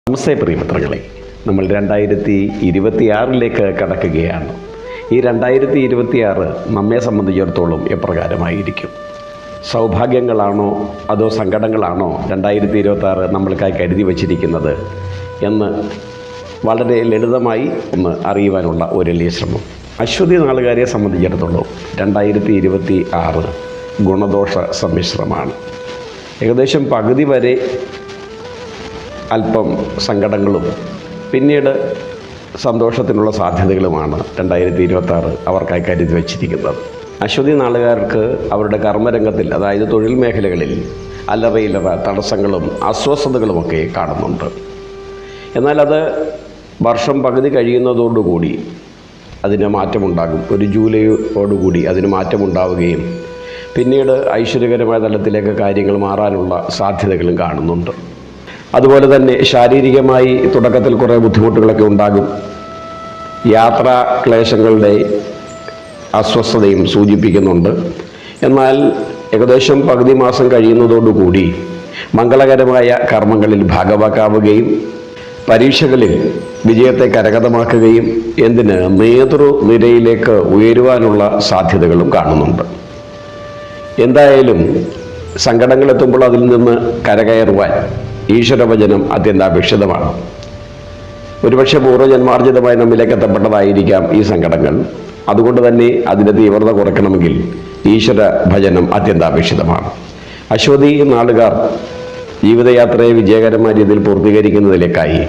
നമസ്തേ പ്രിയമിത്രങ്ങളെ, നമ്മൾ 2026 കടക്കുകയാണ്. ഈ 2026 നമ്മെ സംബന്ധിച്ചിടത്തോളം എപ്രകാരമായിരിക്കും? സൗഭാഗ്യങ്ങളാണോ അതോ സങ്കടങ്ങളാണോ 2026 നമ്മൾക്കായി കരുതി വച്ചിരിക്കുന്നത് എന്ന് വളരെ ലളിതമായി ഒന്ന് അറിയുവാനുള്ള ഒരു എളിയ ശ്രമം. അശ്വതി നാളുകാരെ സംബന്ധിച്ചിടത്തോളം 2026 ഗുണദോഷ സമ്മിശ്രമാണ്. ഏകദേശം പകുതി വരെ അല്പം സങ്കടങ്ങളും പിന്നീട് സന്തോഷത്തിനുള്ള സാധ്യതകളുമാണ് 2026 അവർക്കായി കരുതി വച്ചിരിക്കുന്നത്. അശ്വതി നാളുകാർക്ക് അവരുടെ കർമ്മരംഗത്തിൽ, അതായത് തൊഴിൽ മേഖലകളിൽ അല്ലറയില്ലറ തടസ്സങ്ങളും അസ്വസ്ഥതകളുമൊക്കെ കാണുന്നുണ്ട്. എന്നാൽ അത് വർഷം പകുതി കഴിയുന്നതോടുകൂടി അതിന് മാറ്റമുണ്ടാകും. ഒരു ജൂലൈയോടുകൂടി അതിന് മാറ്റമുണ്ടാവുകയും പിന്നീട് ഐശ്വര്യകരമായ തലത്തിലേക്ക് കാര്യങ്ങൾ മാറാനുള്ള സാധ്യതകളും കാണുന്നുണ്ട്. അതുപോലെ തന്നെ ശാരീരികമായി തുടക്കത്തിൽ കുറേ ബുദ്ധിമുട്ടുകളൊക്കെ ഉണ്ടാകും. യാത്രാ ക്ലേശങ്ങളുടെ അസ്വസ്ഥതയും സൂചിപ്പിക്കുന്നുണ്ട്. എന്നാൽ ഏകദേശം പകുതി മാസം കഴിയുന്നതോടുകൂടി മംഗളകരമായ കർമ്മങ്ങളിൽ ഭാഗവാക്കാവുകയും പരീക്ഷകളിൽ വിജയത്തെ കരഗതമാക്കുകയും നേതൃനിരയിലേക്ക് ഉയരുവാനുള്ള സാധ്യതകളും കാണുന്നുണ്ട്. എന്തായാലും സങ്കടങ്ങളെത്തുമ്പോൾ അതിൽ നിന്ന് കരകയറുവാൻ ഈശ്വരവചനം അത്യന്താപേക്ഷിതമാണ്. ഒരുപക്ഷെ പൂർവ്വജന്മാർജിതമായി നമ്മിലേക്ക് എത്തപ്പെട്ടതായിരിക്കാം ഈ സങ്കടങ്ങൾ. അതുകൊണ്ട് തന്നെ അതിൻ്റെ തീവ്രത കുറയ്ക്കണമെങ്കിൽ ഈശ്വര ഭജനം അത്യന്താപേക്ഷിതമാണ്. അശ്വതി നാളുകാർ ജീവിതയാത്രയെ വിജയകരമായ രീതിയിൽ പൂർത്തീകരിക്കുന്നതിലേക്കായി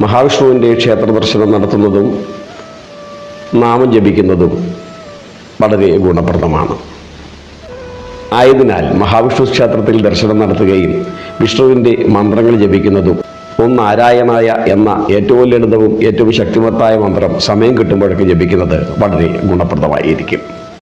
മഹാവിഷ്ണുവിൻ്റെ ക്ഷേത്ര ദർശനം നടത്തുന്നതും നാമം ജപിക്കുന്നതും വളരെ ഗുണപ്രദമാണ്. ആയതിനാൽ മഹാവിഷ്ണു ക്ഷേത്രത്തിൽ ദർശനം നടത്തുകയും വിഷ്ണുവിൻ്റെ മന്ത്രങ്ങൾ ജപിക്കുന്നതും ഓം നാരായണായ എന്ന ഏറ്റവും ലളിതവും ഏറ്റവും ശക്തിമത്തായ മന്ത്രം സമയം കിട്ടുമ്പോഴൊക്കെ ജപിക്കുന്നത് വളരെ ഗുണപ്രദമായിരിക്കും.